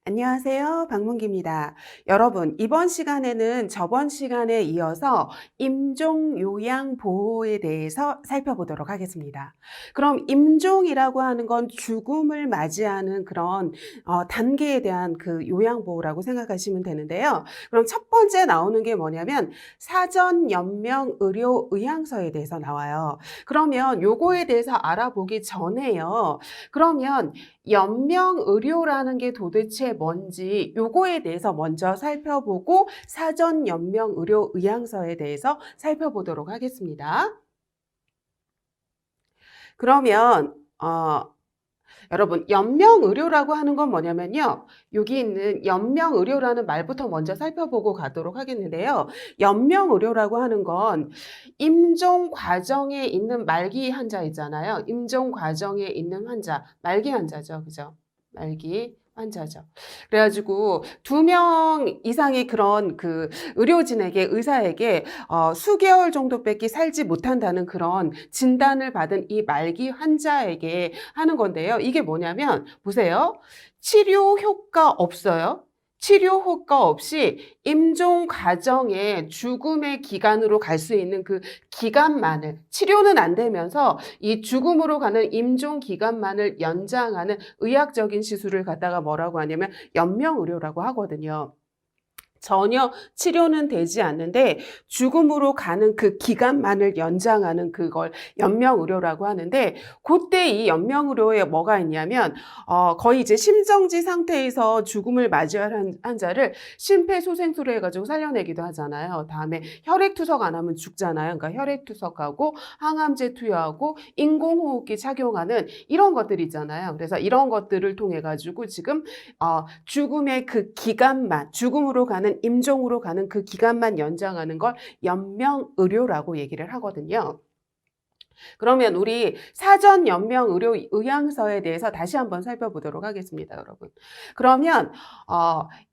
안녕하세요. 박문기입니다. 여러분, 이번 시간에는 저번 시간에 이어서 임종요양보호에 대해서 살펴보도록 하겠습니다. 그럼 임종이라고 하는 건 죽음을 맞이하는 그런 단계에 대한 그 요양보호라고 생각하시면 되는데요. 그럼 첫 번째 나오는 게 뭐냐면 사전연명의료의향서에 대해서 나와요. 그러면 요거에 대해서 알아보기 전에요. 그러면 연명의료라는 게 도대체 뭔지 요거에 대해서 먼저 살펴보고 사전연명의료의향서에 대해서 살펴보도록 하겠습니다. 그러면 여러분 연명의료라고 하는 건 뭐냐면요. 여기 있는 연명의료라는 말부터 먼저 살펴보고 가도록 하겠는데요. 연명의료라고 하는 건 임종 과정에 있는 말기 환자 있잖아요. 임종 과정에 있는 환자, 말기 환자죠. 그죠? 말기 환자죠. 그래가지고 2명 이상의 그런 그 의료진에게, 의사에게 수개월 정도밖에 살지 못한다는 그런 진단을 받은 이 말기 환자에게 하는 건데요. 이게 뭐냐면 보세요. 치료 효과 없어요. 치료 효과 없이 임종 과정에 죽음의 기간으로 갈 수 있는 그 기간만을, 치료는 안 되면서 이 죽음으로 가는 임종 기간만을 연장하는 의학적인 시술을 갖다가 뭐라고 하냐면 연명의료라고 하거든요. 전혀 치료는 되지 않는데 죽음으로 가는 그 기간만을 연장하는 그걸 연명의료라고 하는데, 그때 이 연명의료에 뭐가 있냐면 거의 이제 심정지 상태에서 죽음을 맞이할 환자를 심폐소생술을 해가지고 살려내기도 하잖아요. 다음에 혈액투석 안 하면 죽잖아요. 그러니까 혈액투석하고 항암제 투여하고 인공호흡기 착용하는 이런 것들 있잖아요. 그래서 이런 것들을 통해 가지고 지금 죽음의 그 기간만, 죽음으로 가는 임종으로 가는 그 기간만 연장하는 걸 연명의료라고 얘기를 하거든요. 그러면 우리 사전연명의료의향서에 대해서 다시 한번 살펴보도록 하겠습니다, 여러분. 그러면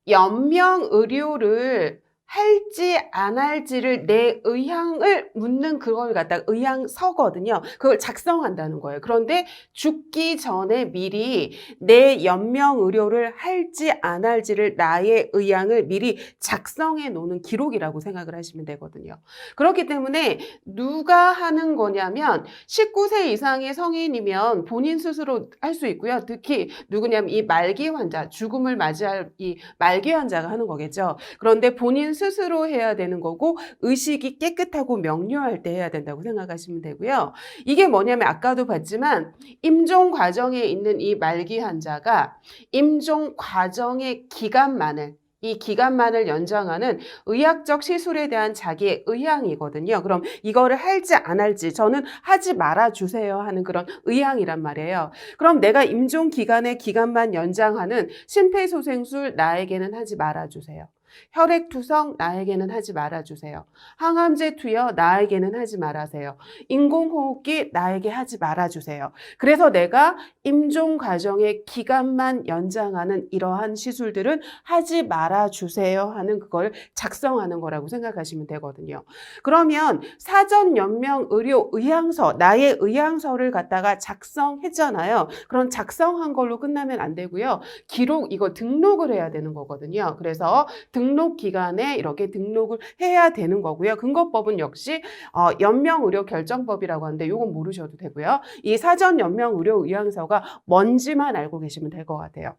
연명의료를 할지 안 할지를 내 의향을 묻는 그걸 갖다가 의향서거든요. 그걸 작성한다는 거예요. 그런데 죽기 전에 미리 내 연명의료를 할지 안 할지를, 나의 의향을 미리 작성해 놓는 기록이라고 생각을 하시면 되거든요. 그렇기 때문에 누가 하는 거냐면 19세 이상의 성인이면 본인 스스로 할 수 있고요. 특히 누구냐면 이 말기 환자, 죽음을 맞이할 이 말기 환자가 하는 거겠죠. 그런데 본인 스스로 해야 되는 거고 의식이 깨끗하고 명료할 때 해야 된다고 생각하시면 되고요. 이게 뭐냐면 아까도 봤지만 임종 과정에 있는 이 말기 환자가 임종 과정의 기간만을, 이 기간만을 연장하는 의학적 시술에 대한 자기의 의향이거든요. 그럼 이거를 할지 안 할지, 저는 하지 말아 주세요 하는 그런 의향이란 말이에요. 그럼 내가 임종 기간의 기간만 연장하는 심폐소생술 나에게는 하지 말아 주세요. 혈액투석 나에게는 하지 말아주세요. 항암제 투여 나에게는 하지 말아세요. 인공호흡기 나에게 하지 말아주세요. 그래서 내가 임종 과정의 기간만 연장하는 이러한 시술들은 하지 말아주세요 하는 그걸 작성하는 거라고 생각하시면 되거든요. 그러면 사전연명의료의향서, 나의 의향서를 갖다가 작성했잖아요. 그런 작성한 걸로 끝나면 안 되고요. 기록, 이거 등록을 해야 되는 거거든요. 그래서 등록 기간에 이렇게 등록을 해야 되는 거고요. 근거법은 역시 연명의료결정법이라고 하는데 이건 모르셔도 되고요. 이 사전연명의료의향서가 뭔지만 알고 계시면 될 것 같아요.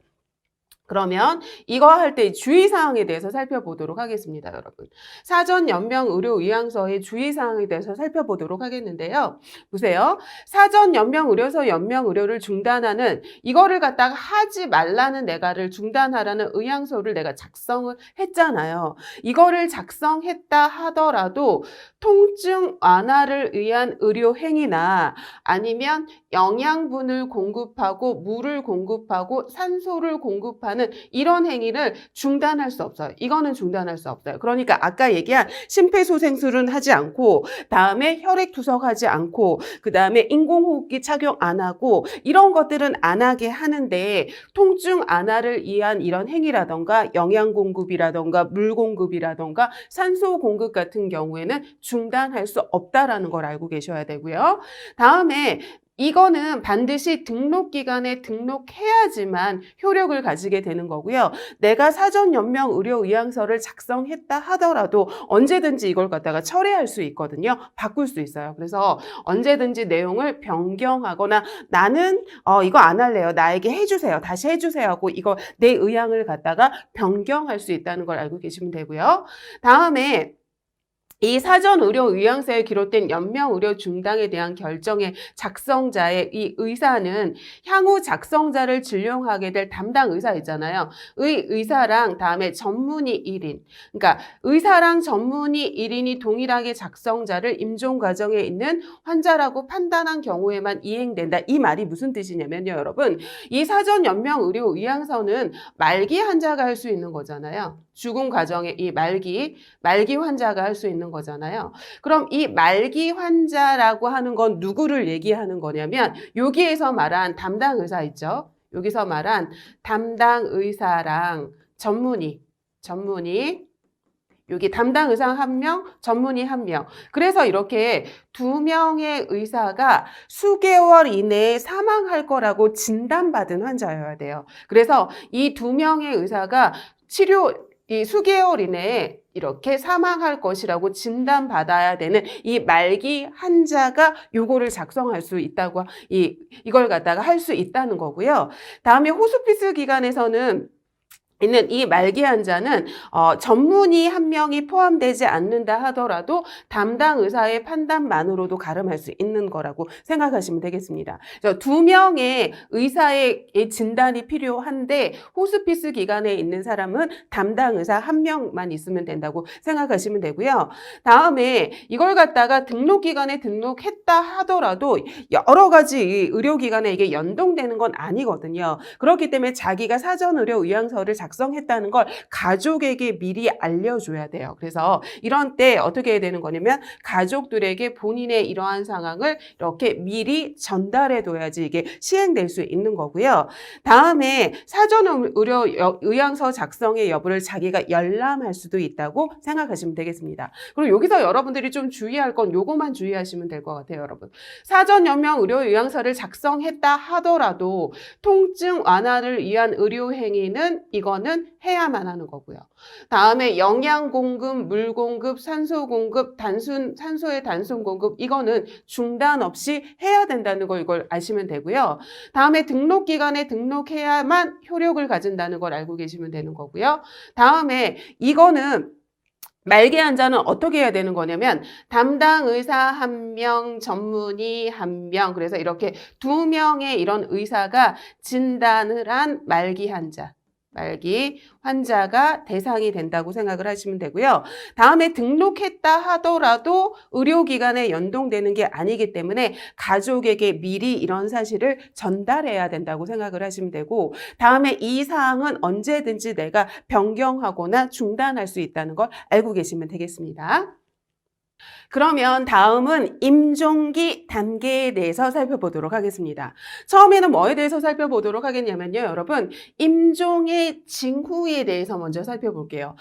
그러면 이거 할 때 주의사항에 대해서 살펴보도록 하겠습니다, 여러분. 사전연명의료의향서의 주의사항에 대해서 살펴보도록 하겠는데요. 보세요. 사전연명의료서 연명의료를 중단하는, 이거를 갖다가 하지 말라는, 내가를 중단하라는 의향서를 내가 작성을 했잖아요. 이거를 작성했다 하더라도 통증 완화를 위한 의료행위나 아니면 영양분을 공급하고 물을 공급하고 산소를 공급하는 이런 행위를 중단할 수 없어요. 이거는 중단할 수 없어요. 그러니까 아까 얘기한 심폐소생술은 하지 않고, 다음에 혈액투석하지 않고, 그 다음에 인공호흡기 착용 안 하고, 이런 것들은 안 하게 하는데 통증 완화를 위한 이런 행위라던가 영양 공급이라던가 물 공급이라던가 산소 공급 같은 경우에는 중단할 수 없다라는 걸 알고 계셔야 되고요. 다음에 이거는 반드시 등록기관에 등록해야지만 효력을 가지게 되는 거고요. 내가 사전 연명 의료 의향서를 작성했다 하더라도 언제든지 이걸 갖다가 철회할 수 있거든요. 바꿀 수 있어요. 그래서 언제든지 내용을 변경하거나 나는 이거 안 할래요. 나에게 해주세요. 다시 해주세요 하고 이거 내 의향을 갖다가 변경할 수 있다는 걸 알고 계시면 되고요. 다음에 이 사전 의료 의향서에 기록된 연명 의료 중단에 대한 결정의 작성자의 이 의사는 향후 작성자를 진료하게 될 담당 의사 있잖아요. 의사랑 다음에 전문의 1인. 그러니까 의사랑 전문의 1인이 동일하게 작성자를 임종 과정에 있는 환자라고 판단한 경우에만 이행된다. 이 말이 무슨 뜻이냐면요, 여러분. 이 사전 연명 의료 의향서는 말기 환자가 할 수 있는 거잖아요. 죽음 과정에 이 말기 환자가 할 수 있는 거잖아요. 그럼 이 말기 환자라고 하는 건 누구를 얘기하는 거냐면 여기에서 말한 담당 의사 있죠. 여기서 말한 담당 의사랑 전문의 여기 담당 의사 1명, 전문의 1명. 그래서 이렇게 2명의 의사가 수개월 이내에 사망할 거라고 진단받은 환자여야 돼요. 그래서 이 2명의 의사가 이 수개월 이내에 이렇게 사망할 것이라고 진단받아야 되는 이 말기 환자가 요거를 작성할 수 있다고, 이걸 갖다가 할 수 있다는 거고요. 다음에 호스피스 기관에서는 있는 이 말기 환자는 전문의 1명이 포함되지 않는다 하더라도 담당 의사의 판단만으로도 가름할 수 있는 거라고 생각하시면 되겠습니다. 2명의 의사의 진단이 필요한데 호스피스 기관에 있는 사람은 담당 의사 1명만 있으면 된다고 생각하시면 되고요. 다음에 이걸 갖다가 등록기관에 등록했다 하더라도 여러 가지 의료기관에 이게 연동되는 건 아니거든요. 그렇기 때문에 자기가 사전의료 의향서를 작성했다는 걸 가족에게 미리 알려줘야 돼요. 그래서 이런 때 어떻게 해야 되는 거냐면 가족들에게 본인의 이러한 상황을 이렇게 미리 전달해 둬야지 이게 시행될 수 있는 거고요. 다음에 사전의료 의향서 작성의 여부를 자기가 열람할 수도 있다고 생각하시면 되겠습니다. 그리고 여기서 여러분들이 좀 주의할 건 요거만 주의하시면 될 것 같아요, 여러분. 사전 연명 의료 의향서를 작성했다 하더라도 통증 완화를 위한 의료 행위는 이거는 해야만 하는 거고요. 다음에 영양 공급, 물 공급, 산소 공급, 산소의 단순 공급 이거는 중단 없이 해야 된다는 걸 이걸 아시면 되고요. 다음에 등록기관에 등록해야만 효력을 가진다는 걸 알고 계시면 되는 거고요. 다음에 이거는 말기 환자는 어떻게 해야 되는 거냐면 담당 의사 1명, 전문의 1명 그래서 이렇게 2명의 이런 의사가 진단을 한 말기 환자가 대상이 된다고 생각을 하시면 되고요. 다음에 등록했다 하더라도 의료기관에 연동되는 게 아니기 때문에 가족에게 미리 이런 사실을 전달해야 된다고 생각을 하시면 되고 다음에 이 사항은 언제든지 내가 변경하거나 중단할 수 있다는 걸 알고 계시면 되겠습니다. 그러면 다음은 임종기 단계에 대해서 살펴보도록 하겠습니다. 처음에는 뭐에 대해서 살펴보도록 하겠냐면요. 여러분, 임종의 징후에 대해서 먼저 살펴볼게요.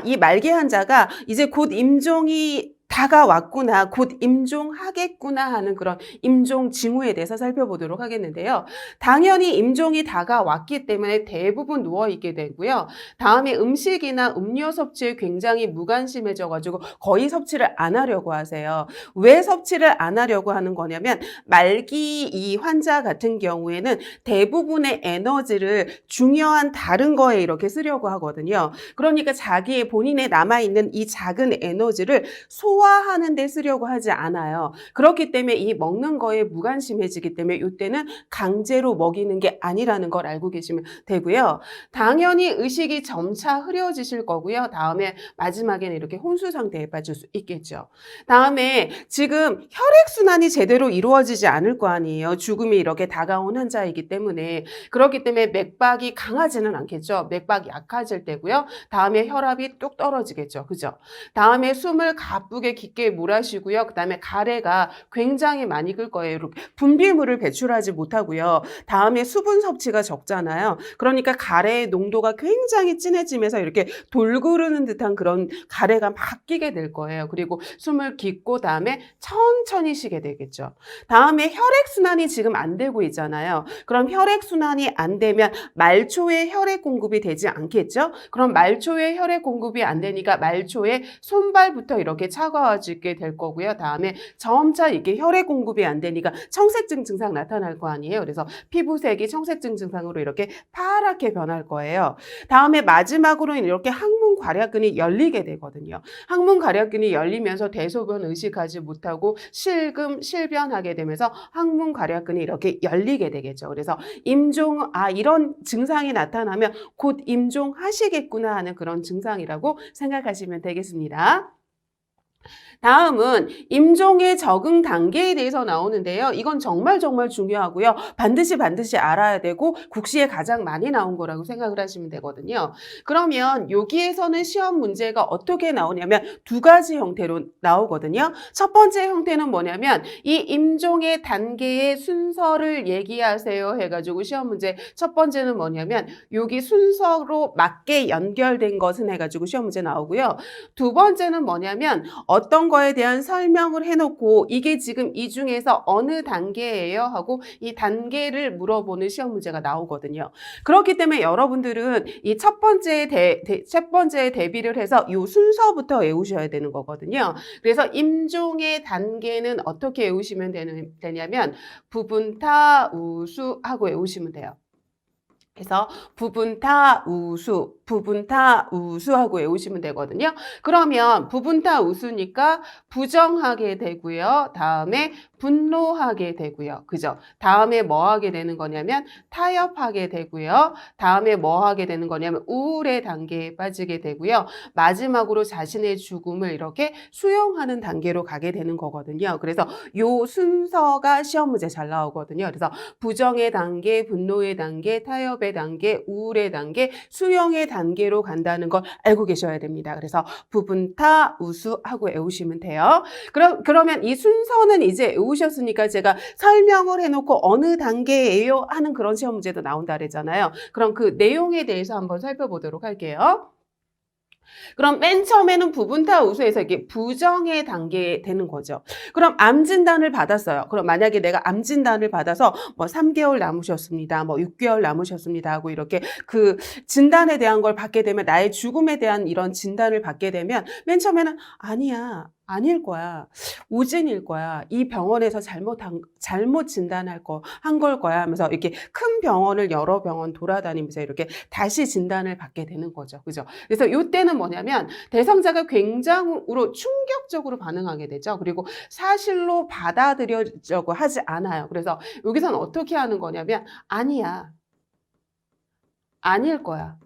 이 말기 환자가 이제 곧 임종이 다가왔구나, 곧 임종하겠구나 하는 그런 임종 징후에 대해서 살펴보도록 하겠는데요. 당연히 임종이 다가왔기 때문에 대부분 누워있게 되고요. 다음에 음식이나 음료 섭취에 굉장히 무관심해져가지고 거의 섭취를 안 하려고 하세요. 왜 섭취를 안 하려고 하는 거냐면 말기 이 환자 같은 경우에는 대부분의 에너지를 중요한 다른 거에 이렇게 쓰려고 하거든요. 그러니까 자기의 본인의 남아있는 이 작은 에너지를 소화하는 데 쓰려고 하지 않아요. 그렇기 때문에 이 먹는 거에 무관심해지기 때문에 이때는 강제로 먹이는 게 아니라는 걸 알고 계시면 되고요. 당연히 의식이 점차 흐려지실 거고요. 다음에 마지막에는 이렇게 혼수 상태에 빠질 수 있겠죠. 다음에 지금 혈액순환이 제대로 이루어지지 않을 거 아니에요. 죽음이 이렇게 다가온 환자이기 때문에. 그렇기 때문에 맥박이 강하지는 않겠죠. 맥박이 약해질 때고요. 다음에 혈압이 뚝 떨어지겠죠. 그죠? 다음에 숨을 가쁘게 안쪽에 깊게 몰아쉬고요. 그다음에 가래가 굉장히 많이 끓 거예요. 이렇게 분비물을 배출하지 못하고요. 다음에 수분 섭취가 적잖아요. 그러니까 가래의 농도가 굉장히 진해지면서 이렇게 돌구르는 듯한 그런 가래가 막 끼게 될 거예요. 그리고 숨을 깊고 다음에 천천히 쉬게 되겠죠. 다음에 혈액순환이 지금 안 되고 있잖아요. 그럼 혈액순환이 안 되면 말초에 혈액 공급이 되지 않겠죠? 그럼 말초에 혈액 공급이 안 되니까 말초에 손발부터 이렇게 차가워지게 될 거고요. 다음에 점차 이게 혈액 공급이 안 되니까 청색증 증상 나타날 거 아니에요. 그래서 피부색이 청색증 증상으로 이렇게 파랗게 변할 거예요. 다음에 마지막으로는 이렇게 항문 괄약근이 열리게 되거든요. 항문 괄약근이 열리면서 대소변 의식하지 못하고 실금, 실변하게 되면서 항문 괄약근이 이렇게 열리게 되겠죠. 그래서 임종, 이런 증상이 나타나면 곧 임종하시겠구나 하는 그런 증상이라고 생각하시면 되겠습니다. 다음은 임종의 적응 단계에 대해서 나오는데요. 이건 정말 중요하고요. 반드시 알아야 되고 국시에 가장 많이 나온 거라고 생각을 하시면 되거든요. 그러면 여기에서는 시험 문제가 어떻게 나오냐면 두 가지 형태로 나오거든요. 첫 번째 형태는 뭐냐면 이 임종의 단계의 순서를 얘기하세요 해가지고 시험 문제 첫 번째는 뭐냐면 여기 순서로 맞게 연결된 것은 해가지고 시험 문제 나오고요. 두 번째는 뭐냐면 어떤 거에 대한 설명을 해놓고 이게 지금 이 중에서 어느 단계예요 하고 이 단계를 물어보는 시험 문제가 나오거든요. 그렇기 때문에 여러분들은 이 첫 번째에 대비를 해서 이 순서부터 외우셔야 되는 거거든요. 그래서 임종의 단계는 어떻게 외우시면 되냐면 부분타 우수 하고 외우시면 돼요. 그래서 부분타 우수 하고 외우시면 되거든요. 그러면 부분타 우수니까 부정하게 되고요. 다음에 분노하게 되고요. 그죠? 다음에 뭐 하게 되는 거냐면 타협하게 되고요. 다음에 뭐 하게 되는 거냐면 우울의 단계에 빠지게 되고요. 마지막으로 자신의 죽음을 이렇게 수용하는 단계로 가게 되는 거거든요. 그래서 요 순서가 시험 문제 잘 나오거든요. 그래서 부정의 단계, 분노의 단계, 타협의 단계, 우울의 단계, 수용의 단계로 간다는 걸 알고 계셔야 됩니다. 그래서 부분타 우수하고 외우시면 돼요. 그러면 이 순서는 이제 외우셨으니까 제가 설명을 해놓고 어느 단계예요 하는 그런 시험 문제도 나온다 그랬잖아요. 그럼 그 내용에 대해서 한번 살펴보도록 할게요. 그럼 맨 처음에는 부분타 우수에서 이게 부정의 단계에 되는 거죠. 그럼 암 진단을 받았어요. 그럼 만약에 내가 암 진단을 받아서 뭐 3개월 남으셨습니다. 뭐 6개월 남으셨습니다. 하고 이렇게 그 진단에 대한 걸 받게 되면 나의 죽음에 대한 이런 진단을 받게 되면 맨 처음에는 아니야. 아닐 거야. 오진일 거야. 이 병원에서 잘못 진단한 걸 거야 하면서 이렇게 큰 병원을 여러 병원 돌아다니면서 이렇게 다시 진단을 받게 되는 거죠. 그죠? 그래서 이때는 뭐냐면 대상자가 굉장으로 충격적으로 반응하게 되죠. 그리고 사실로 받아들여지려고 하지 않아요. 그래서 여기서는 어떻게 하는 거냐면 아니야. 아닐 거야.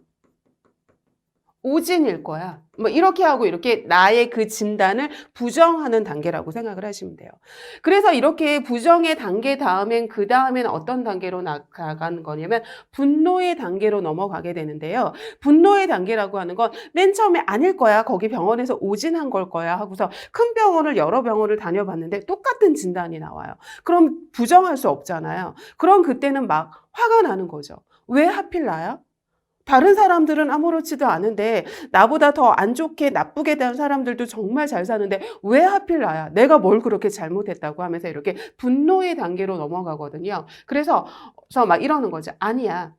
오진일 거야. 뭐 이렇게 하고 이렇게 나의 그 진단을 부정하는 단계라고 생각을 하시면 돼요. 그래서 이렇게 부정의 단계 다음엔 그 다음엔 어떤 단계로 나가는 거냐면 분노의 단계로 넘어가게 되는데요. 분노의 단계라고 하는 건 맨 처음에 아닐 거야. 거기 병원에서 오진한 걸 거야 하고서 큰 병원을 여러 병원을 다녀봤는데 똑같은 진단이 나와요. 그럼 부정할 수 없잖아요. 그럼 그때는 막 화가 나는 거죠. 왜 하필 나야? 다른 사람들은 아무렇지도 않은데 나보다 더 안 좋게 나쁘게 대한 사람들도 정말 잘 사는데 왜 하필 나야? 내가 뭘 그렇게 잘못했다고 하면서 이렇게 분노의 단계로 넘어가거든요. 그래서 막 이러는 거죠. 아니야.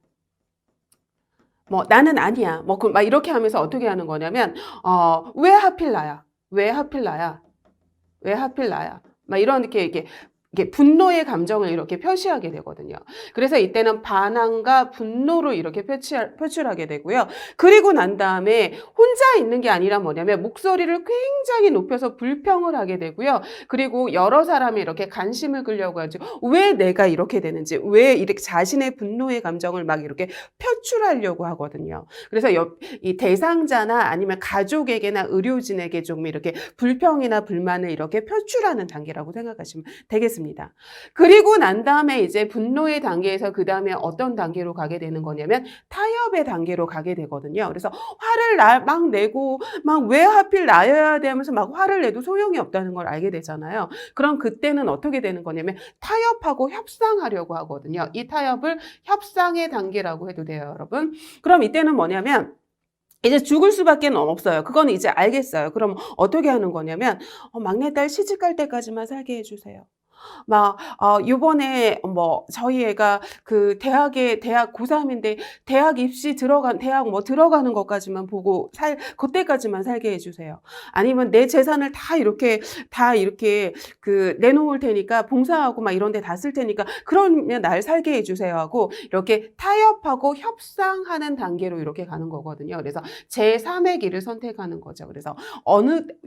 뭐 나는 아니야. 뭐 막 이렇게 하면서 어떻게 하는 거냐면 왜 하필 나야? 왜 하필 나야? 왜 하필 나야? 막 이렇게 이게 분노의 감정을 이렇게 표시하게 되거든요. 그래서 이때는 반항과 분노로 이렇게 표출하게 되고요. 그리고 난 다음에 혼자 있는 게 아니라 뭐냐면 목소리를 굉장히 높여서 불평을 하게 되고요. 그리고 여러 사람이 이렇게 관심을 끌려고 하죠. 왜 내가 이렇게 되는지, 왜 이렇게 자신의 분노의 감정을 막 이렇게 표출하려고 하거든요. 그래서 이 대상자나 아니면 가족에게나 의료진에게 좀 이렇게 불평이나 불만을 이렇게 표출하는 단계라고 생각하시면 되겠습니다. 되겠습니다. 그리고 난 다음에 이제 분노의 단계에서 그 다음에 어떤 단계로 가게 되는 거냐면 타협의 단계로 가게 되거든요. 그래서 화를 막 내고 막 왜 하필 나여야 돼 하면서 막 화를 내도 소용이 없다는 걸 알게 되잖아요. 그럼 그때는 어떻게 되는 거냐면 타협하고 협상하려고 하거든요. 이 타협을 협상의 단계라고 해도 돼요, 여러분. 그럼 이때는 뭐냐면 이제 죽을 수밖에 없어요. 그거는 이제 알겠어요. 그럼 어떻게 하는 거냐면 막내딸 시집갈 때까지만 살게 해주세요. 막 요번에 뭐 저희 애가 그 대학 고3인데 대학 입시 대학 뭐 들어가는 것까지만 보고 그때까지만 살게 해주세요. 아니면 내 재산을 다 이렇게 그 내놓을 테니까 봉사하고 막 이런 데 다 쓸 테니까 그러면 날 살게 해주세요 하고 이렇게 타협하고 협상하는 단계로 이렇게 가는 거거든요. 그래서 제3의 길을 선택하는 거죠. 그래서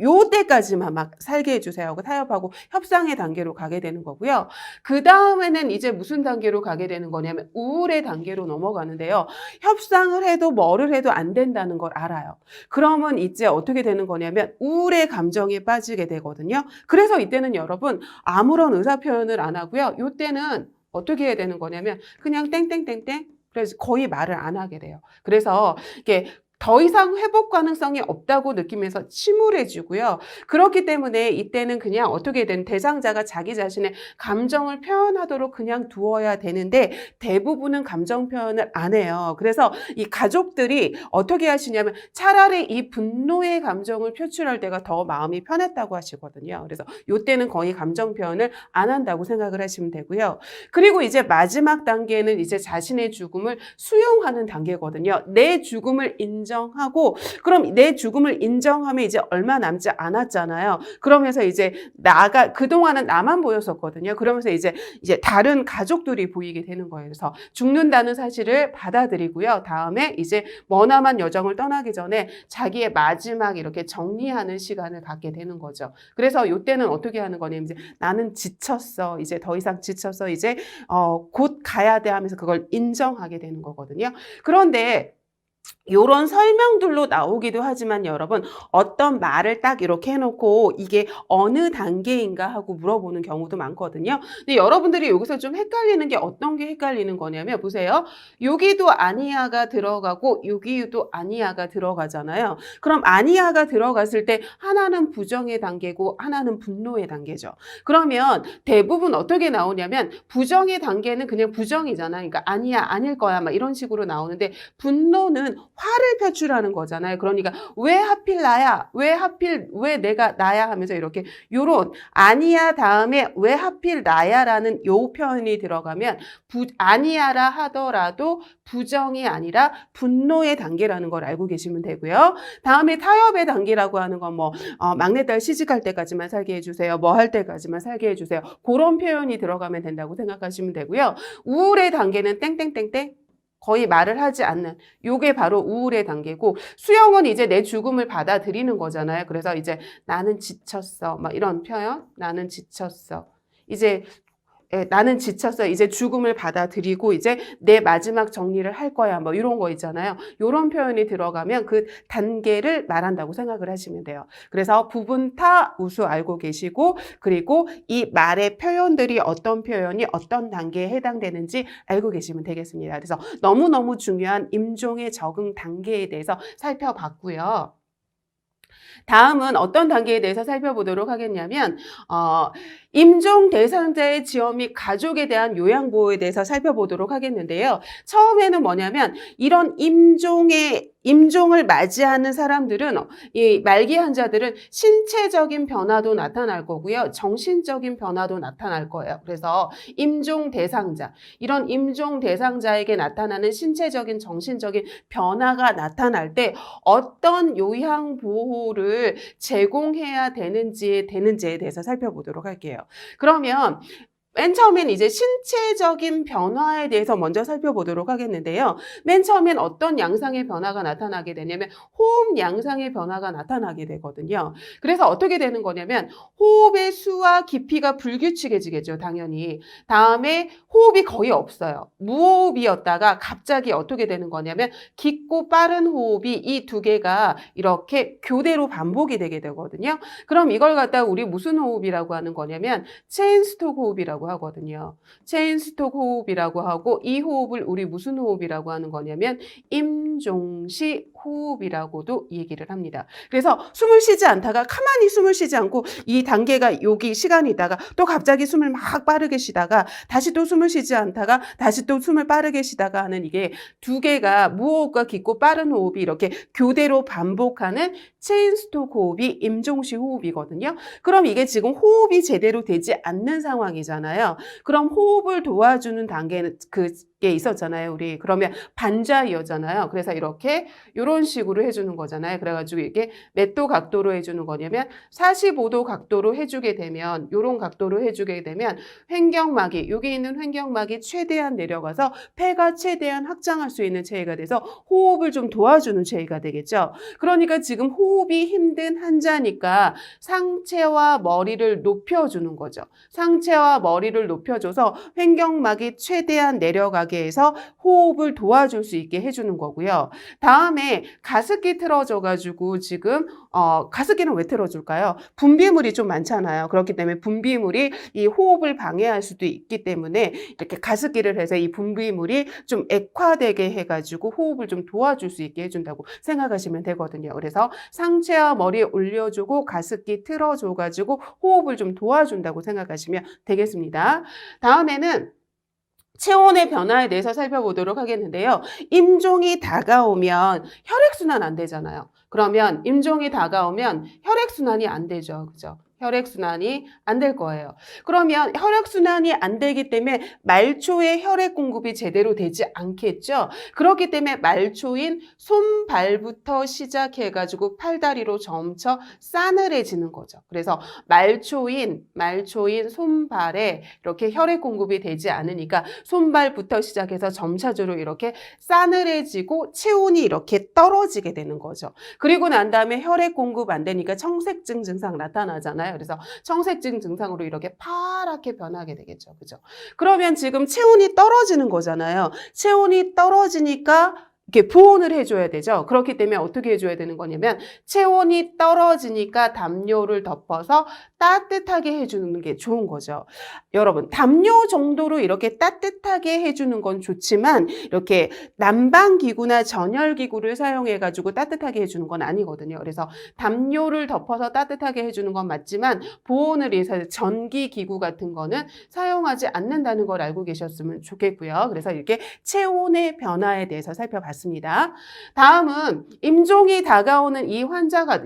요 때까지만 막 살게 해주세요 하고 타협하고 협상의 단계로 가게 되는 거고요. 그 다음에는 이제 무슨 단계로 가게 되는 거냐면 우울의 단계로 넘어가는데요. 협상을 해도 뭐를 해도 안 된다는 걸 알아요. 그러면 이제 어떻게 되는 거냐면 우울의 감정에 빠지게 되거든요. 그래서 이때는 여러분 아무런 의사 표현을 안 하고요. 이때는 어떻게 해야 되는 거냐면 그냥 땡땡땡땡 그래서 거의 말을 안 하게 돼요. 그래서 이게 더 이상 회복 가능성이 없다고 느끼면서 침울해지고요. 그렇기 때문에 이때는 그냥 어떻게든 대상자가 자기 자신의 감정을 표현하도록 그냥 두어야 되는데 대부분은 감정 표현을 안 해요. 그래서 이 가족들이 어떻게 하시냐면 차라리 이 분노의 감정을 표출할 때가 더 마음이 편했다고 하시거든요. 그래서 이때는 거의 감정 표현을 안 한다고 생각을 하시면 되고요. 그리고 이제 마지막 단계는 이제 자신의 죽음을 수용하는 단계거든요. 내 죽음을 인정하고 그럼 내 죽음을 인정하면 이제 얼마 남지 않았잖아요. 그러면서 이제 그동안은 나만 보였었거든요. 그러면서 이제 다른 가족들이 보이게 되는 거예요. 그래서 죽는다는 사실을 받아들이고요. 다음에 이제 머나먼 여정을 떠나기 전에 자기의 마지막 이렇게 정리하는 시간을 갖게 되는 거죠. 그래서 이때는 어떻게 하는 거냐면 이제 나는 지쳤어. 이제 더 이상 지쳤어. 이제 곧 가야 돼 하면서 그걸 인정하게 되는 거거든요. 그런데 요런 설명들로 나오기도 하지만 여러분 어떤 말을 딱 이렇게 해놓고 이게 어느 단계인가 하고 물어보는 경우도 많거든요. 근데 여러분들이 여기서 좀 헷갈리는 게 어떤 게 헷갈리는 거냐면 보세요. 여기도 아니야가 들어가고 여기도 아니야가 들어가잖아요. 그럼 아니야가 들어갔을 때 하나는 부정의 단계고 하나는 분노의 단계죠. 그러면 대부분 어떻게 나오냐면 부정의 단계는 그냥 부정이잖아요. 그러니까 아니야 아닐 거야 막 이런 식으로 나오는데 분노는 화를 표출하는 거잖아요. 그러니까 왜 하필 나야? 왜 내가 나야? 하면서 이렇게 요런 아니야 다음에 왜 하필 나야라는 요 표현이 들어가면 아니야라 하더라도 부정이 아니라 분노의 단계라는 걸 알고 계시면 되고요. 다음에 타협의 단계라고 하는 건 뭐 막내딸 시집갈 때까지만 살게 해주세요. 뭐 할 때까지만 살게 해주세요. 그런 표현이 들어가면 된다고 생각하시면 되고요. 우울의 단계는 땡땡땡땡 거의 말을 하지 않는 요게 바로 우울의 단계고 수용은 이제 내 죽음을 받아들이는 거잖아요. 그래서 이제 나는 지쳤어. 막 이런 표현. 나는 지쳤어. 나는 지쳤어. 이제 죽음을 받아들이고 이제 내 마지막 정리를 할 거야. 뭐 이런 거 있잖아요. 이런 표현이 들어가면 그 단계를 말한다고 생각을 하시면 돼요. 그래서 부분타 우수 알고 계시고 그리고 이 말의 표현들이 어떤 표현이 어떤 단계에 해당되는지 알고 계시면 되겠습니다. 그래서 너무너무 중요한 임종의 적응 단계에 대해서 살펴봤고요. 다음은 어떤 단계에 대해서 살펴보도록 하겠냐면 임종 대상자의 지원 및 가족에 대한 요양보호에 대해서 살펴보도록 하겠는데요. 처음에는 뭐냐면 이런 임종을 맞이하는 사람들은 이 말기 환자들은 신체적인 변화도 나타날 거고요. 정신적인 변화도 나타날 거예요. 그래서 이런 임종 대상자에게 나타나는 신체적인 정신적인 변화가 나타날 때 어떤 요양보호를 제공해야 되는지에 대해서 살펴보도록 할게요. 그러면 맨 처음엔 이제 신체적인 변화에 대해서 먼저 살펴보도록 하겠는데요. 맨 처음엔 어떤 양상의 변화가 나타나게 되냐면 호흡 양상의 변화가 나타나게 되거든요. 그래서 어떻게 되는 거냐면 호흡의 수와 깊이가 불규칙해지겠죠, 당연히. 다음에 호흡이 거의 없어요. 무호흡이었다가 갑자기 어떻게 되는 거냐면 깊고 빠른 호흡이 이 두 개가 이렇게 교대로 반복이 되게 되거든요. 그럼 이걸 갖다가 우리 무슨 호흡이라고 하는 거냐면 체인스톡 호흡이라고 하거든요. 체인스톡 호흡이라고 하고 이 호흡을 우리 무슨 호흡이라고 하는 거냐면 임종시 호흡이라고도 얘기를 합니다. 그래서 숨을 쉬지 않다가 가만히 숨을 쉬지 않고 이 단계가 여기 시간이 있다가 또 갑자기 숨을 막 빠르게 쉬다가 다시 또 숨을 쉬지 않다가 다시 또 숨을 빠르게 쉬다가 하는 이게 두 개가 무호흡과 깊고 빠른 호흡이 이렇게 교대로 반복하는 체인스톡 호흡이 임종시 호흡이거든요. 그럼 이게 지금 호흡이 제대로 되지 않는 상황이잖아요. 그럼 호흡을 도와주는 단계는 그게 있었잖아요. 우리 그러면 반자이었잖아요. 그래서 이렇게 이런 식으로 해주는 거잖아요. 그래가지고 이게 몇 도 각도로 해주는 거냐면 45도 각도로 해주게 되면 이런 각도로 해주게 되면 횡격막이 여기 있는 횡격막이 최대한 내려가서 폐가 최대한 확장할 수 있는 체위가 돼서 호흡을 좀 도와주는 체위가 되겠죠. 그러니까 지금 호흡이 힘든 환자니까 상체와 머리를 높여주는 거죠. 상체와 머리를 높여줘서 횡격막이 최대한 내려가게 해서 호흡을 도와줄 수 있게 해주는 거고요. 다음에 가습기 틀어줘가지고 지금 가습기는 왜 틀어줄까요? 분비물이 좀 많잖아요. 그렇기 때문에 분비물이 이 호흡을 방해할 수도 있기 때문에 이렇게 가습기를 해서 이 분비물이 좀 액화되게 해가지고 호흡을 좀 도와줄 수 있게 해준다고 생각하시면 되거든요. 그래서 상체와 머리에 올려주고 가습기 틀어줘가지고 호흡을 좀 도와준다고 생각하시면 되겠습니다. 다음에는 체온의 변화에 대해서 살펴보도록 하겠는데요. 임종이 다가오면 혈액순환 안 되잖아요. 그러면 임종이 다가오면 혈액순환이 안 되죠. 그죠? 혈액순환이 안 될 거예요. 그러면 혈액순환이 안 되기 때문에 말초의 혈액 공급이 제대로 되지 않겠죠. 그렇기 때문에 말초인 손발부터 시작해가지고 팔다리로 점쳐 싸늘해지는 거죠. 그래서 말초인 손발에 이렇게 혈액 공급이 되지 않으니까 손발부터 시작해서 점차적으로 이렇게 싸늘해지고 체온이 이렇게 떨어지게 되는 거죠. 그리고 난 다음에 혈액 공급 안 되니까 청색증 증상 나타나잖아요. 그래서 청색증 증상으로 이렇게 파랗게 변하게 되겠죠. 그죠? 그러면 지금 체온이 떨어지는 거잖아요. 체온이 떨어지니까 이렇게 보온을 해줘야 되죠. 그렇기 때문에 어떻게 해줘야 되는 거냐면 체온이 떨어지니까 담요를 덮어서 따뜻하게 해주는 게 좋은 거죠. 여러분, 담요 정도로 이렇게 따뜻하게 해주는 건 좋지만 이렇게 난방기구나 전열기구를 사용해가지고 따뜻하게 해주는 건 아니거든요. 그래서 담요를 덮어서 따뜻하게 해주는 건 맞지만 보온을 위해서 전기기구 같은 거는 사용하지 않는다는 걸 알고 계셨으면 좋겠고요. 그래서 이렇게 체온의 변화에 대해서 살펴봤습니다. 다음은 임종이 다가오는 이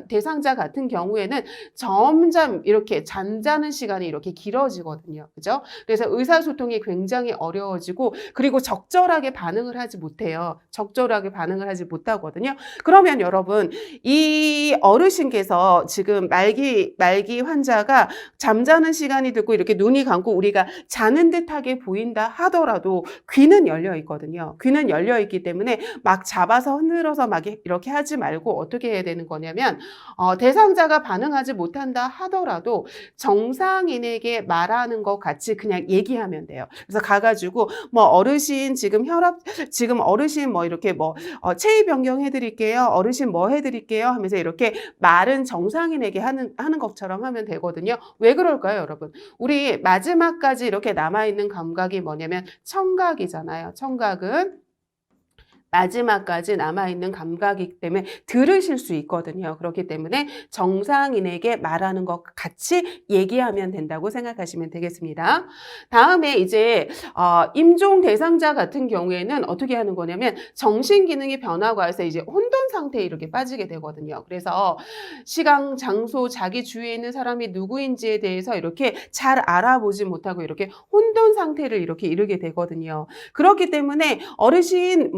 대상자 같은 경우에는 점점 이렇게 잠자는 시간이 이렇게 길어지거든요. 그죠? 그래서 의사소통이 굉장히 어려워지고 그리고 적절하게 반응을 하지 못해요. 적절하게 반응을 하지 못하거든요. 그러면 여러분 이 어르신께서 지금 말기 환자가 잠자는 시간이 듣고 이렇게 눈이 감고 우리가 자는 듯하게 보인다 하더라도 귀는 열려 있거든요. 귀는 열려 있기 때문에 막 잡아서 흔들어서 막 이렇게 하지 말고 어떻게 해야 되는 거냐면 대상자가 반응하지 못한다 하더라도 정상인에게 말하는 것 같이 그냥 얘기하면 돼요. 그래서 가가지고 뭐 어르신 지금 어르신 뭐 이렇게 체위 변경 해드릴게요. 어르신 뭐 해드릴게요 하면서 이렇게 말은 정상인에게 하는 것처럼 하면 되거든요. 왜 그럴까요, 여러분? 우리 마지막까지 이렇게 남아있는 감각이 뭐냐면 청각이잖아요. 청각은 마지막까지 남아있는 감각이기 때문에 들으실 수 있거든요. 그렇기 때문에 정상인에게 말하는 것 같이 얘기하면 된다고 생각하시면 되겠습니다. 다음에 이제 임종 대상자 같은 경우에는 어떻게 하는 거냐면 정신기능이 변화가 해서 이제 혼돈 상태에 이렇게 빠지게 되거든요. 그래서 시간, 장소, 자기 주위에 있는 사람이 누구인지에 대해서 이렇게 잘 알아보지 못하고 이렇게 혼돈 상태를 이렇게 이르게 되거든요. 그렇기 때문에 어르신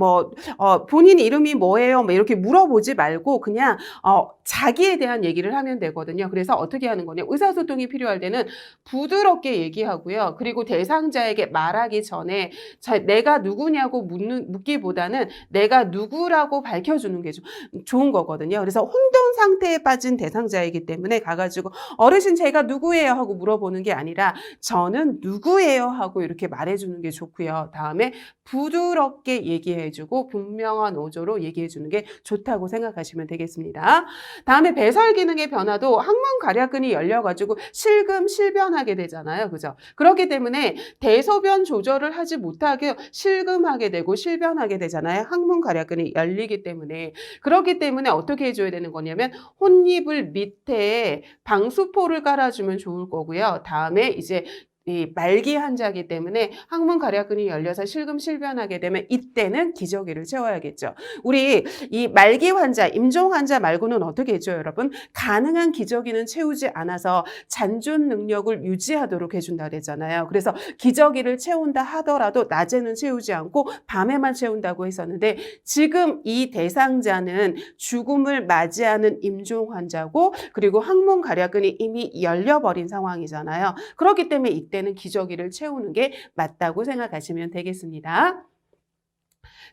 본인 이름이 뭐예요? 뭐 이렇게 물어보지 말고 그냥 자기에 대한 얘기를 하면 되거든요. 그래서 어떻게 하는 거냐? 의사소통이 필요할 때는 부드럽게 얘기하고요. 그리고 대상자에게 말하기 전에 내가 누구냐고 묻기보다는 내가 누구라고 밝혀주는 게 좋은 거거든요. 그래서 혼돈 상태에 빠진 대상자이기 때문에 가가지고 어르신 제가 누구예요? 하고 물어보는 게 아니라 저는 누구예요? 하고 이렇게 말해주는 게 좋고요. 다음에 부드럽게 얘기해주고 분명한 어조로 얘기해주는 게 좋다고 생각하시면 되겠습니다. 다음에 배설 기능의 변화도 항문 괄약근이 열려가지고 실금실변하게 되잖아요. 그죠? 그렇기 때문에 대소변 조절을 하지 못하게 실금하게 되고 실변하게 되잖아요. 항문 괄약근이 열리기 때문에. 그렇기 때문에 어떻게 해줘야 되는 거냐면 혼입을 밑에 방수포를 깔아주면 좋을 거고요. 다음에 이제 이 말기 환자이기 때문에 항문 괄약근이 열려서 실금실변하게 되면 이때는 기저귀를 채워야겠죠. 우리 이 말기 환자, 임종 환자 말고는 어떻게 해줘요, 여러분? 가능한 기저귀는 채우지 않아서 잔존 능력을 유지하도록 해준다 그랬잖아요. 그래서 기저귀를 채운다 하더라도 낮에는 채우지 않고 밤에만 채운다고 했었는데 지금 이 대상자는 죽음을 맞이하는 임종 환자고 그리고 항문 괄약근이 이미 열려버린 상황이잖아요. 그렇기 때문에 이때는 기저귀를 채우는 게 맞다고 생각하시면 되겠습니다.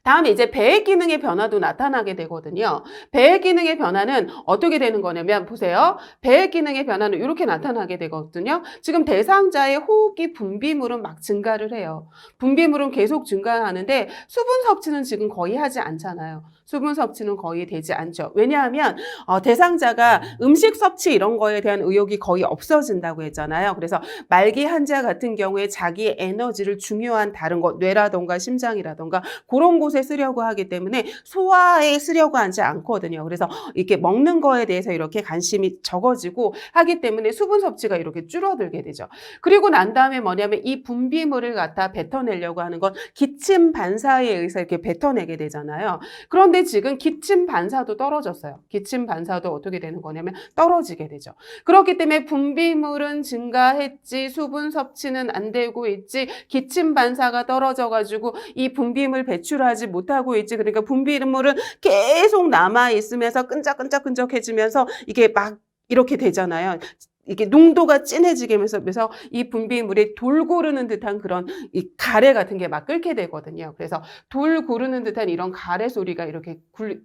다음에 이제 배의 기능의 변화도 나타나게 되거든요. 배의 기능의 변화는 어떻게 되는 거냐면 보세요. 배의 기능의 변화는 이렇게 나타나게 되거든요. 지금 대상자의 호흡기 분비물은 막 증가를 해요. 분비물은 계속 증가하는데 수분 섭취는 지금 거의 하지 않잖아요. 수분 섭취는 거의 되지 않죠. 왜냐하면 대상자가 음식 섭취 이런 거에 대한 의욕이 거의 없어진다고 했잖아요. 그래서 말기 환자 같은 경우에 자기의 에너지를 중요한 다른 것, 뇌라던가 심장이라던가 그런 곳에 쓰려고 하기 때문에 소화에 쓰려고 하지 않거든요. 그래서 이렇게 먹는 거에 대해서 이렇게 관심이 적어지고 하기 때문에 수분 섭취가 이렇게 줄어들게 되죠. 그리고 난 다음에 뭐냐면 이 분비물을 갖다 뱉어내려고 하는 건 기침 반사에 의해서 이렇게 뱉어내게 되잖아요. 그런데 지금 기침 반사도 떨어졌어요. 기침 반사도 어떻게 되는 거냐면 떨어지게 되죠. 그렇기 때문에 분비물은 증가했지 수분 섭취는 안 되고 있지 기침 반사가 떨어져가지고 이 분비물 배출하지 못하고 있지. 그러니까 분비물은 계속 남아있으면서 끈적끈적해지면서 이게 막 이렇게 되잖아요. 이게 농도가 진해지게 하면서 이 분비물이 돌 고르는 듯한 그런 이 가래 같은 게 막 끓게 되거든요. 그래서 돌 고르는 듯한 이런 가래 소리가 이렇게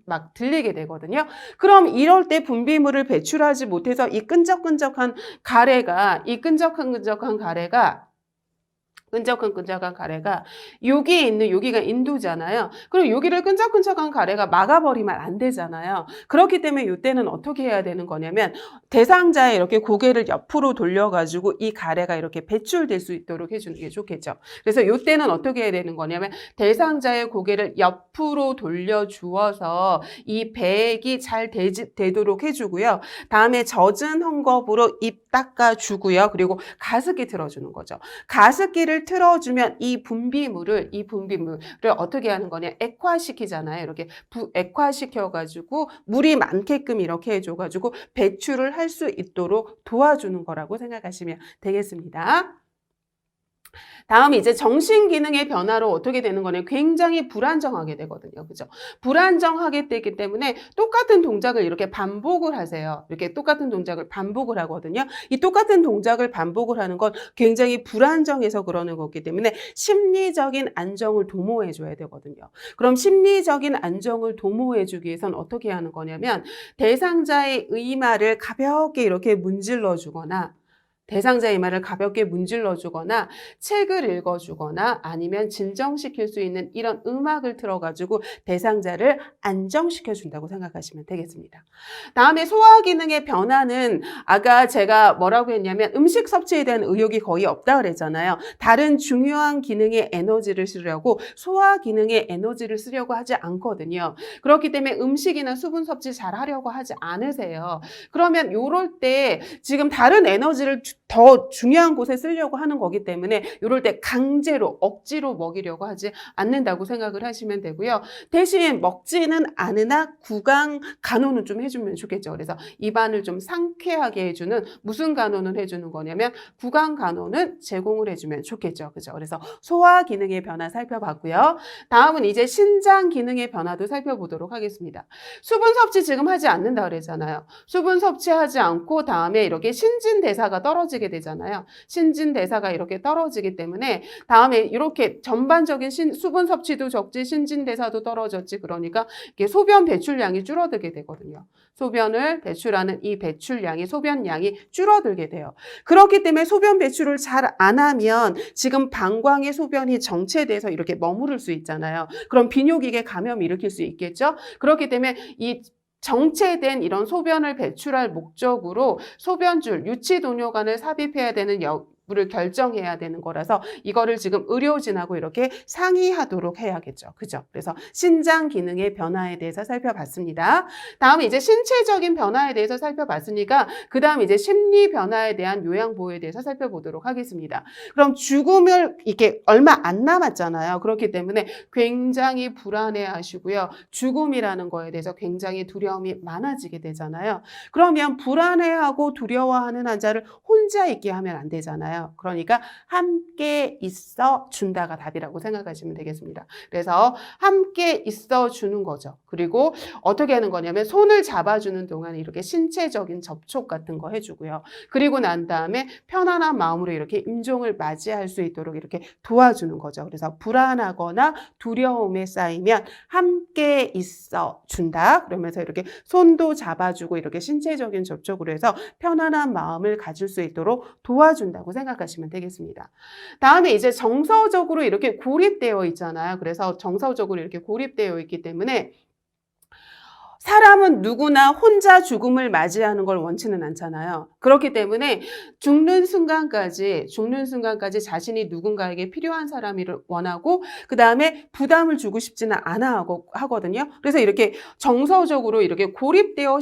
막 들리게 되거든요. 그럼 이럴 때 분비물을 배출하지 못해서 이 끈적끈적한 가래가 끈적한 가래가 여기가 인두잖아요. 그럼 여기를 끈적끈적한 가래가 막아버리면 안 되잖아요. 그렇기 때문에 이때는 어떻게 해야 되는 거냐면 대상자의 이렇게 고개를 옆으로 돌려가지고 이 가래가 이렇게 배출될 수 있도록 해주는 게 좋겠죠. 그래서 이때는 어떻게 해야 되는 거냐면 대상자의 고개를 옆으로 돌려주어서 이 배액이 잘 되도록 해주고요. 다음에 젖은 헝겊으로 입 닦아주고요. 그리고 가습기 틀어주는 거죠. 가습기를 틀어주면 이 분비물을 어떻게 하는 거냐? 액화시키잖아요. 이렇게 액화시켜가지고 물이 많게끔 이렇게 해줘가지고 배출을 할 수 있도록 도와주는 거라고 생각하시면 되겠습니다. 다음에 이제 정신 기능의 변화로 어떻게 되는 거냐면 굉장히 불안정하게 되거든요. 그죠? 불안정하게 되기 때문에 똑같은 동작을 이렇게 반복을 하세요. 이렇게 똑같은 동작을 반복을 하거든요. 이 똑같은 동작을 반복을 하는 건 굉장히 불안정해서 그러는 거기 때문에 심리적인 안정을 도모해 줘야 되거든요. 그럼 심리적인 안정을 도모해 주기 위해서는 어떻게 하는 거냐면 대상자의 이마를 가볍게 이렇게 문질러 주거나 대상자의 이마를 가볍게 문질러 주거나 책을 읽어 주거나 아니면 진정시킬 수 있는 이런 음악을 틀어가지고 대상자를 안정시켜 준다고 생각하시면 되겠습니다. 다음에 소화 기능의 변화는 아까 제가 뭐라고 했냐면 음식 섭취에 대한 의욕이 거의 없다 그랬잖아요. 다른 중요한 기능에 에너지를 쓰려고 소화 기능에 에너지를 쓰려고 하지 않거든요. 그렇기 때문에 음식이나 수분 섭취 잘 하려고 하지 않으세요. 그러면 요럴 때 지금 다른 에너지를 더 중요한 곳에 쓰려고 하는 거기 때문에 이럴 때 강제로 억지로 먹이려고 하지 않는다고 생각을 하시면 되고요. 대신 먹지는 않으나 구강 간호는 좀 해주면 좋겠죠. 그래서 입안을 좀 상쾌하게 해주는 무슨 간호는 해주는 거냐면 구강 간호는 제공을 해주면 좋겠죠. 그죠? 그래서 소화 기능의 변화 살펴봤고요. 다음은 이제 신장 기능의 변화도 살펴보도록 하겠습니다. 수분 섭취 지금 하지 않는다 그랬잖아요. 수분 섭취하지 않고 다음에 이렇게 신진대사가 떨어지게 되잖아요. 신진대사가 이렇게 떨어지기 때문에 다음에 이렇게 전반적인 수분 섭취도 적지 신진대사도 떨어졌지 그러니까 이게 소변 배출량이 줄어들게 되거든요. 소변을 배출하는 이 배출량이 소변량이 줄어들게 돼요. 그렇기 때문에 소변 배출을 잘 안 하면 지금 방광의 소변이 정체돼서 이렇게 머무를 수 있잖아요. 그럼 비뇨기계 감염을 일으킬 수 있겠죠. 그렇기 때문에 이 정체된 이런 소변을 배출할 목적으로 소변줄, 유치도뇨관을 삽입해야 되는 여부를 결정해야 되는 거라서 이거를 지금 의료진하고 이렇게 상의하도록 해야겠죠. 그죠? 그래서 신장 기능의 변화에 대해서 살펴봤습니다. 다음에 이제 신체적인 변화에 대해서 살펴봤으니까 그 다음 이제 심리 변화에 대한 요양보호에 대해서 살펴보도록 하겠습니다. 그럼 죽음을 이게 얼마 안 남았잖아요. 그렇기 때문에 굉장히 불안해 하시고요. 죽음이라는 거에 대해서 굉장히 두려움이 많아지게 되잖아요. 그러면 불안해하고 두려워하는 환자를 혼자 있게 하면 안 되잖아요. 그러니까 함께 있어 준다가 답이라고 생각하시면 되겠습니다. 그래서 함께 있어 주는 거죠. 그리고 어떻게 하는 거냐면 손을 잡아주는 동안 이렇게 신체적인 접촉 같은 거 해주고요. 그리고 난 다음에 편안한 마음으로 이렇게 임종을 맞이할 수 있도록 이렇게 도와주는 거죠. 그래서 불안하거나 두려움에 쌓이면 함께 있어 준다. 그러면서 이렇게 손도 잡아주고 이렇게 신체적인 접촉으로 해서 편안한 마음을 가질 수 있도록 도와준다고 생각하시면 되겠습니다. 다음에 이제 정서적으로 이렇게 고립되어 있잖아요. 그래서 정서적으로 이렇게 고립되어 있기 때문에 사람은 누구나 혼자 죽음을 맞이하는 걸 원치는 않잖아요. 그렇기 때문에 죽는 순간까지 자신이 누군가에게 필요한 사람을 원하고 그 다음에 부담을 주고 싶지는 않아 하거든요. 그래서 이렇게 정서적으로 이렇게 고립되어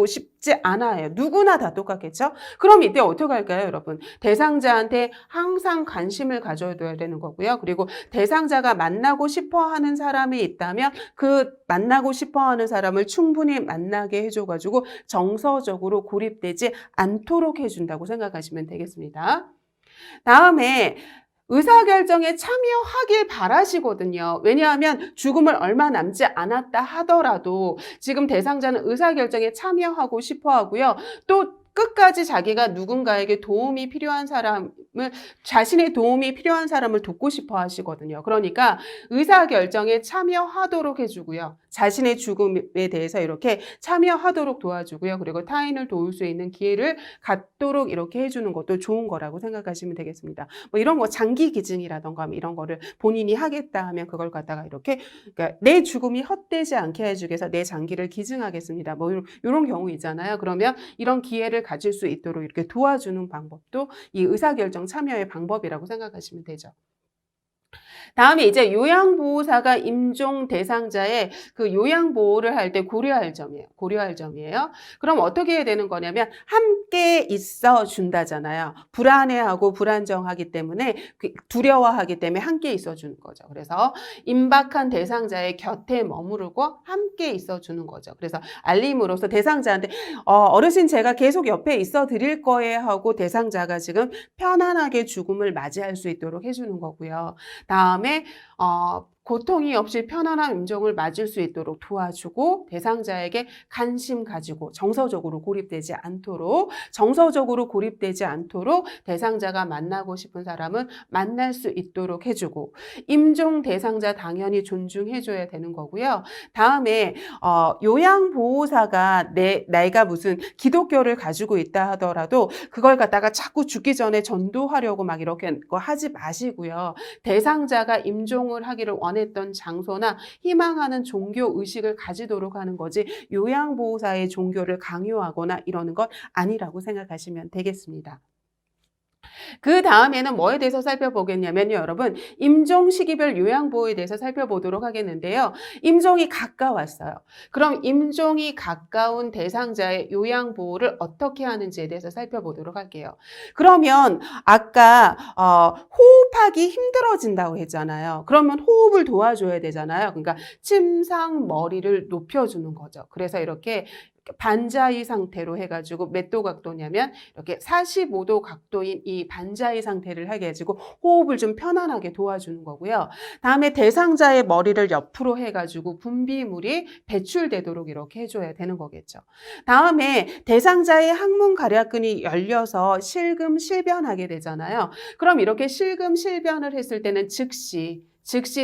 싶지 않아요. 누구나 다 똑같겠죠? 그럼 이때 어떻게 할까요, 여러분? 대상자한테 항상 관심을 가져야 되는 거고요. 그리고 대상자가 만나고 싶어 하는 사람이 있다면 그 만나고 싶어 하는 사람을 충분히 만나게 해줘가지고 정서적으로 고립되지 않도록 해준다고 생각하시면 되겠습니다. 다음에 의사결정에 참여하길 바라시거든요. 왜냐하면 죽음을 얼마 남지 않았다 하더라도 지금 대상자는 의사결정에 참여하고 싶어 하고요. 또 끝까지 자기가 누군가에게 도움이 필요한 사람을 자신의 도움이 필요한 사람을 돕고 싶어 하시거든요. 그러니까 의사결정에 참여하도록 해주고요. 자신의 죽음에 대해서 이렇게 참여하도록 도와주고요. 그리고 타인을 도울 수 있는 기회를 갖도록 이렇게 해주는 것도 좋은 거라고 생각하시면 되겠습니다. 뭐 이런 거 장기 기증이라던가 이런 거를 본인이 하겠다 하면 그걸 갖다가 이렇게 그러니까 내 죽음이 헛되지 않게 해주기 위해서 내 장기를 기증하겠습니다. 뭐 이런 경우 있잖아요. 그러면 이런 기회를 가질 수 있도록 이렇게 도와주는 방법도 이 의사결정 참여의 방법이라고 생각하시면 되죠. 다음에 이제 요양보호사가 임종 대상자의 그 요양보호를 할 때 고려할 점이에요. 그럼 어떻게 해야 되는 거냐면 함께 있어 준다잖아요. 불안해하고 불안정하기 때문에 두려워하기 때문에 함께 있어 주는 거죠. 그래서 임박한 대상자의 곁에 머무르고 함께 있어 주는 거죠. 그래서 알림으로써 대상자한테 어르신 제가 계속 옆에 있어 드릴 거예요 하고 대상자가 지금 편안하게 죽음을 맞이할 수 있도록 해주는 거고요. 다음에 고통이 없이 편안한 임종을 맞을 수 있도록 도와주고 대상자에게 관심 가지고 정서적으로 고립되지 않도록 대상자가 만나고 싶은 사람은 만날 수 있도록 해주고 임종 대상자 당연히 존중해줘야 되는 거고요. 다음에 요양보호사가 내가 무슨 기독교를 가지고 있다 하더라도 그걸 갖다가 자꾸 죽기 전에 전도하려고 막 이렇게 하지 마시고요. 대상자가 임종을 하기를 원했던 장소나 희망하는 종교 의식을 가지도록 하는 거지 요양보호사의 종교를 강요하거나 이러는 건 아니라고 생각하시면 되겠습니다. 그 다음에는 뭐에 대해서 살펴보겠냐면요, 여러분. 임종 시기별 요양보호에 대해서 살펴보도록 하겠는데요. 임종이 가까웠어요. 그럼 임종이 가까운 대상자의 요양보호를 어떻게 하는지에 대해서 살펴보도록 할게요. 그러면 아까 호흡하기 힘들어진다고 했잖아요. 그러면 호흡을 도와줘야 되잖아요. 그러니까 침상 머리를 높여주는 거죠. 그래서 이렇게 반자이 상태로 해가지고 몇 도 각도냐면 이렇게 45도 각도인 이 반자이 상태를 하게 해가지고 호흡을 좀 편안하게 도와주는 거고요. 다음에 대상자의 머리를 옆으로 해가지고 분비물이 배출되도록 이렇게 해줘야 되는 거겠죠. 다음에 대상자의 항문 가략근이 열려서 실금실변하게 되잖아요. 그럼 이렇게 실금실변을 했을 때는 즉시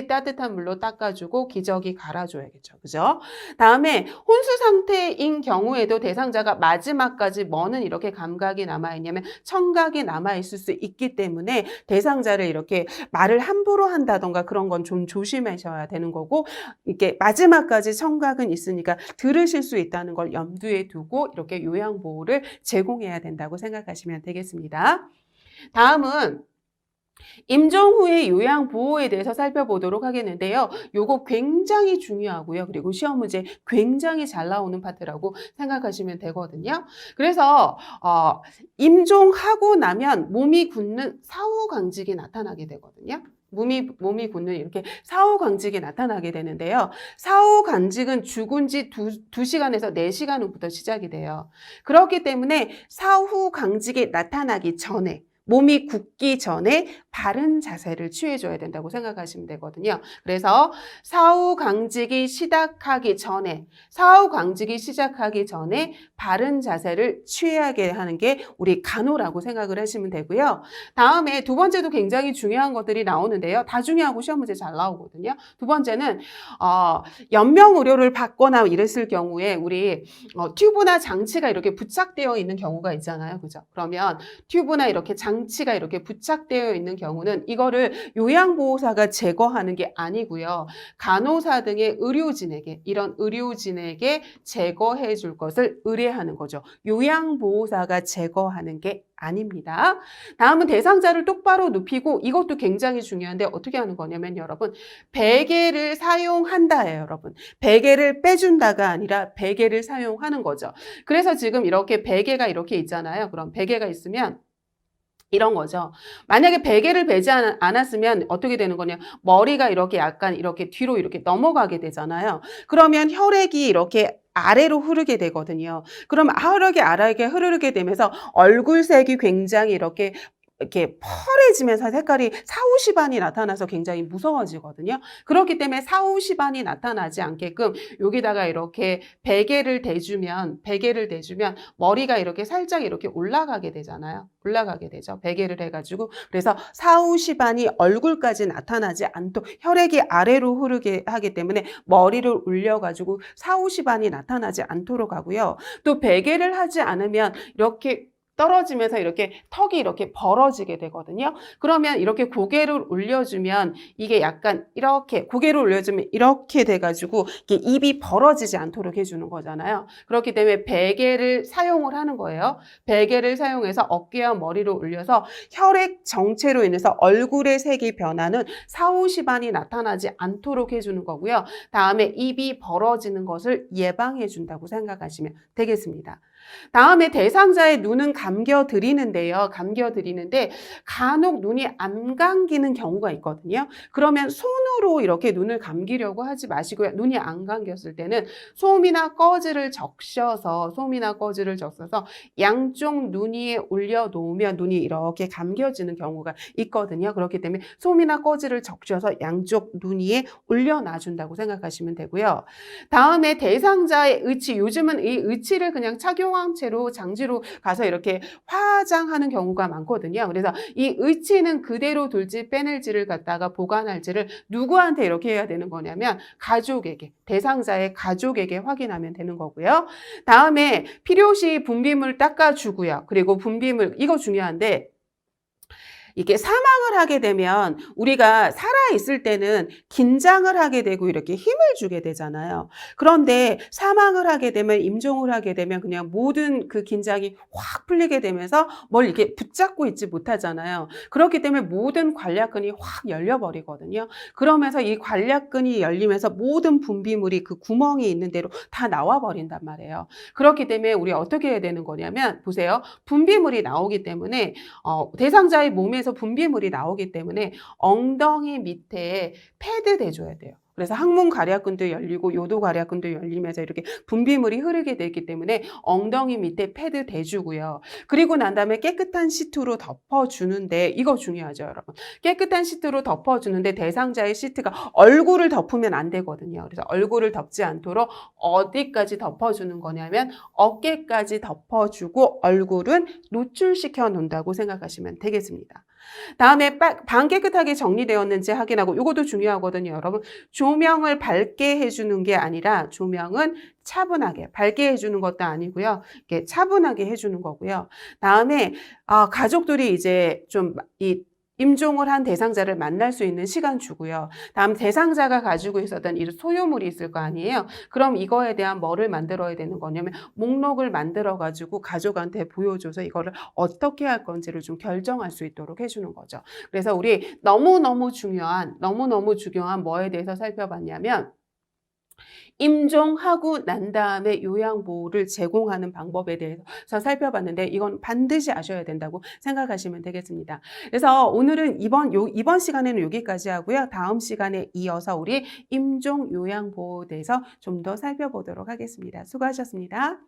따뜻한 물로 닦아주고 기저귀 갈아줘야겠죠. 그죠? 다음에 혼수 상태인 경우에도 대상자가 마지막까지 뭐는 이렇게 감각이 남아있냐면 청각이 남아있을 수 있기 때문에 대상자를 이렇게 말을 함부로 한다던가 그런 건 좀 조심하셔야 되는 거고, 이렇게 마지막까지 청각은 있으니까 들으실 수 있다는 걸 염두에 두고 이렇게 요양보호를 제공해야 된다고 생각하시면 되겠습니다. 다음은 임종 후의 요양 보호에 대해서 살펴보도록 하겠는데요. 요거 굉장히 중요하고요. 그리고 시험 문제 굉장히 잘 나오는 파트라고 생각하시면 되거든요. 그래서 임종하고 나면 몸이 굳는 사후강직이 나타나게 되거든요. 몸이 굳는 이렇게 사후강직이 나타나게 되는데요. 사후강직은 죽은 지 2시간에서 4시간 후부터 시작이 돼요. 그렇기 때문에 사후강직이 나타나기 전에 몸이 굳기 전에 바른 자세를 취해줘야 된다고 생각하시면 되거든요. 그래서 사후강직이 시작하기 전에 바른 자세를 취하게 하는 게 우리 간호라고 생각을 하시면 되고요. 다음에 두 번째도 굉장히 중요한 것들이 나오는데요. 다 중요하고 시험 문제 잘 나오거든요. 두 번째는 연명 의료를 받거나 이랬을 경우에 우리 튜브나 장치가 이렇게 부착되어 있는 경우가 있잖아요. 그죠? 그러면 튜브나 이렇게 장치가 이렇게 부착되어 있는 경우는 이거를 요양보호사가 제거하는 게 아니고요. 간호사 등의 이런 의료진에게 제거해 줄 것을 의뢰하는 거죠. 요양보호사가 제거하는 게 아닙니다. 다음은 대상자를 똑바로 눕히고, 이것도 굉장히 중요한데 어떻게 하는 거냐면 여러분, 베개를 사용한다예요. 여러분, 베개를 빼준다가 아니라 베개를 사용하는 거죠. 그래서 지금 이렇게 베개가 이렇게 있잖아요. 그럼 베개가 있으면 이런 거죠. 만약에 베개를 베지 않았으면 어떻게 되는 거냐. 머리가 이렇게 약간 이렇게 뒤로 이렇게 넘어가게 되잖아요. 그러면 혈액이 이렇게 아래로 흐르게 되거든요. 그럼 혈액이 아래에 흐르게 되면서 얼굴색이 굉장히 이렇게 펄해지면서 색깔이 사후시반이 나타나서 굉장히 무서워지거든요. 그렇기 때문에 사후시반이 나타나지 않게끔 여기다가 이렇게 베개를 대주면 머리가 이렇게 살짝 이렇게 올라가게 되잖아요. 올라가게 되죠. 베개를 해가지고. 그래서 사후시반이 얼굴까지 나타나지 않도록 혈액이 아래로 흐르게 하기 때문에 머리를 올려가지고 사후시반이 나타나지 않도록 하고요. 또 베개를 하지 않으면 이렇게 떨어지면서 이렇게 턱이 이렇게 벌어지게 되거든요. 그러면 이렇게 고개를 올려주면 이게 약간 이렇게 고개를 올려주면 이렇게 돼가지고 이게 입이 벌어지지 않도록 해주는 거잖아요. 그렇기 때문에 베개를 사용을 하는 거예요. 베개를 사용해서 어깨와 머리를 올려서 혈액 정체로 인해서 얼굴의 색이 변하는 사후시반이 나타나지 않도록 해주는 거고요. 다음에 입이 벌어지는 것을 예방해 준다고 생각하시면 되겠습니다. 다음에 대상자의 눈은 감겨드리는데 간혹 눈이 안 감기는 경우가 있거든요. 그러면 손으로 이렇게 눈을 감기려고 하지 마시고요. 눈이 안 감겼을 때는 솜이나 꺼즈를 적셔서 양쪽 눈 위에 올려놓으면 눈이 이렇게 감겨지는 경우가 있거든요. 그렇기 때문에 솜이나 꺼즈를 적셔서 양쪽 눈 위에 올려놔준다고 생각하시면 되고요. 다음에 대상자의 의치, 요즘은 이 의치를 그냥 착용한 채로 장지로 가서 이렇게 화장하는 경우가 많거든요. 그래서 이 의치는 그대로 둘지 빼낼지를 갖다가 보관할지를 누구한테 이렇게 해야 되는 거냐면 대상자의 가족에게 확인하면 되는 거고요. 다음에 필요시 분비물 닦아주고요. 그리고 분비물, 이거 중요한데 이게 사망을 하게 되면 우리가 살아있을 때는 긴장을 하게 되고 이렇게 힘을 주게 되잖아요. 그런데 사망을 하게 되면, 임종을 하게 되면 그냥 모든 그 긴장이 확 풀리게 되면서 뭘 이렇게 붙잡고 있지 못하잖아요. 그렇기 때문에 모든 관략근이 확 열려버리거든요. 그러면서 이 관략근이 열리면서 모든 분비물이 그 구멍이 있는 대로 다 나와버린단 말이에요. 그렇기 때문에 우리 어떻게 해야 되는 거냐면, 보세요. 분비물이 나오기 때문에 대상자의 몸에서 분비물이 나오기 때문에 엉덩이 밑에 패드 대줘야 돼요. 그래서 항문 괄약근도 열리고 요도 괄약근도 열리면서 이렇게 분비물이 흐르게 되기 때문에 엉덩이 밑에 패드 대주고요. 그리고 난 다음에 깨끗한 시트로 덮어주는데, 이거 중요하죠, 여러분. 깨끗한 시트로 덮어주는데 대상자의 시트가 얼굴을 덮으면 안 되거든요. 그래서 얼굴을 덮지 않도록 어디까지 덮어주는 거냐면 어깨까지 덮어주고 얼굴은 노출시켜 놓는다고 생각하시면 되겠습니다. 다음에 방 깨끗하게 정리되었는지 확인하고, 이것도 중요하거든요, 여러분. 조명을 밝게 해주는 게 아니라 조명은 차분하게, 밝게 해주는 것도 아니고요. 이렇게 차분하게 해주는 거고요. 다음에 가족들이 이제 좀 임종을 한 대상자를 만날 수 있는 시간 주고요. 다음 대상자가 가지고 있었던 이 소유물이 있을 거 아니에요. 그럼 이거에 대한 뭐를 만들어야 되는 거냐면 목록을 만들어 가지고 가족한테 보여줘서 이거를 어떻게 할 건지를 좀 결정할 수 있도록 해주는 거죠. 그래서 우리 너무너무 중요한 뭐에 대해서 살펴봤냐면, 임종하고 난 다음에 요양보호를 제공하는 방법에 대해서 살펴봤는데, 이건 반드시 아셔야 된다고 생각하시면 되겠습니다. 그래서 오늘은 이번 시간에는 여기까지 하고요. 다음 시간에 이어서 우리 임종 요양보호에 대해서 좀 더 살펴보도록 하겠습니다. 수고하셨습니다.